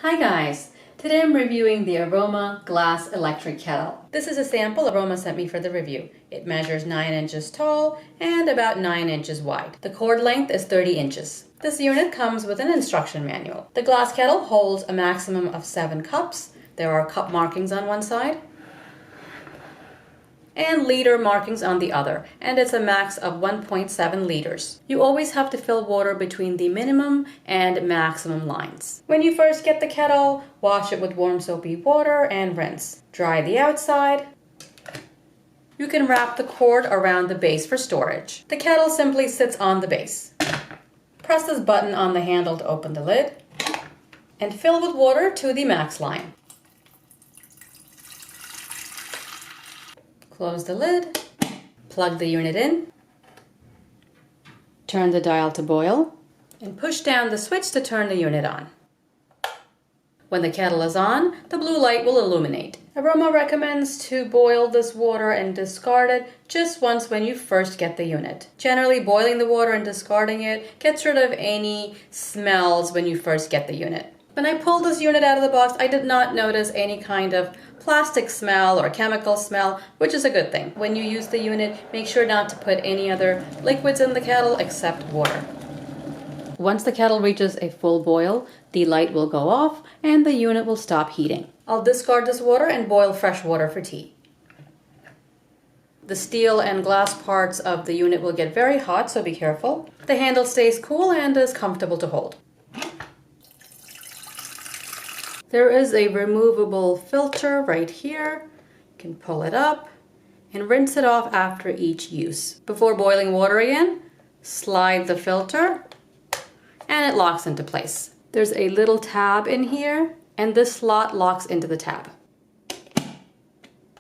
Hi guys! Today I'm reviewing the Aroma Glass Electric Kettle. This is a sample Aroma sent me for the review. It measures 9 inches tall and about 9 inches wide. The cord length is 30 inches. This unit comes with an instruction manual. The glass kettle holds a maximum of 7 cups. There are cup markings on one side and liter markings on the other, and it's a max of 1.7 liters. You always have to fill water between the minimum and maximum lines. When you first get the kettle, wash it with warm soapy water and rinse. Dry the outside. You can wrap the cord around the base for storage. The kettle simply sits on the base. Press this button on the handle to open the lid and fill with water to the max line. Close the lid, plug the unit in, turn the dial to boil, and push down the switch to turn the unit on. When the kettle is on, the blue light will illuminate. Aroma recommends to boil this water and discard it just once when you first get the unit. Generally, boiling the water and discarding it gets rid of any smells when you first get the unit. When I pulled this unit out of the box, I did not notice any kind of plastic smell or chemical smell, which is a good thing. When you use the unit, make sure not to put any other liquids in the kettle except water. Once the kettle reaches a full boil, the light will go off and the unit will stop heating. I'll discard this water and boil fresh water for tea. The steel and glass parts of the unit will get very hot, so be careful. The handle stays cool and is comfortable to hold. There is a removable filter right here. You can pull it up and rinse it off after each use. Before boiling water again, slide the filter and it locks into place. There's a little tab in here and this slot locks into the tab.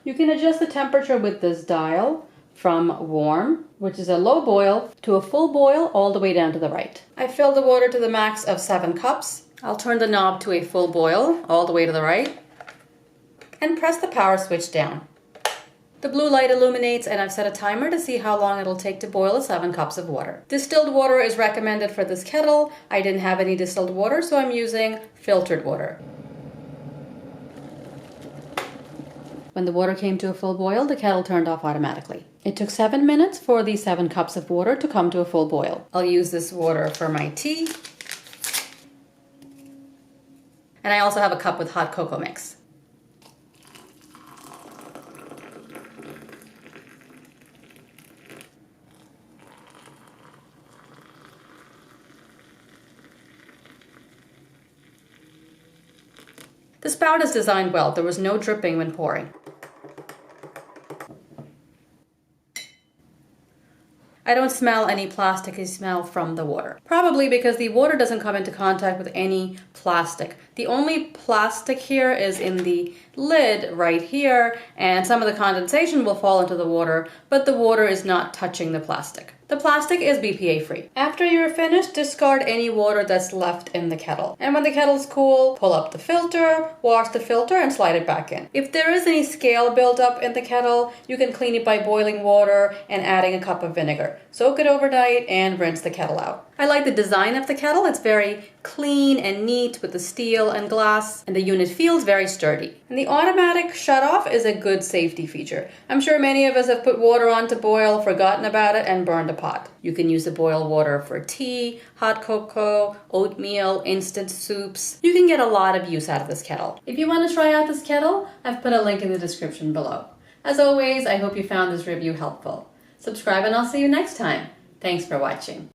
You can adjust the temperature with this dial from warm, which is a low boil, to a full boil all the way down to the right. I filled the water to the max of 7 cups. I'll turn the knob to a full boil all the way to the right and press the power switch down. The blue light illuminates and I've set a timer to see how long it'll take to boil the 7 cups of water. Distilled water is recommended for this kettle. I didn't have any distilled water, so I'm using filtered water. When the water came to a full boil, the kettle turned off automatically. It took 7 minutes for the 7 cups of water to come to a full boil. I'll use this water for my tea. And I also have a cup with hot cocoa mix. The spout is designed well. There was no dripping when pouring. I don't smell any plasticky smell from the water. Probably because the water doesn't come into contact with any plastic. The only plastic here is in the lid right here, and some of the condensation will fall into the water, but the water is not touching the plastic. The plastic is BPA free. After you're finished, discard any water that's left in the kettle. And when the kettle's cool, pull up the filter, wash the filter, and slide it back in. If there is any scale buildup in the kettle, you can clean it by boiling water and adding a cup of vinegar. Soak it overnight and rinse the kettle out. I like the design of the kettle. It's very clean and neat with the steel and glass, and the unit feels very sturdy. And the automatic shutoff is a good safety feature. I'm sure many of us have put water on to boil, forgotten about it, and burned a pot. You can use the boiled water for tea, hot cocoa, oatmeal, instant soups. You can get a lot of use out of this kettle. If you want to try out this kettle, I've put a link in the description below. As always, I hope you found this review helpful. Subscribe and I'll see you next time. Thanks for watching.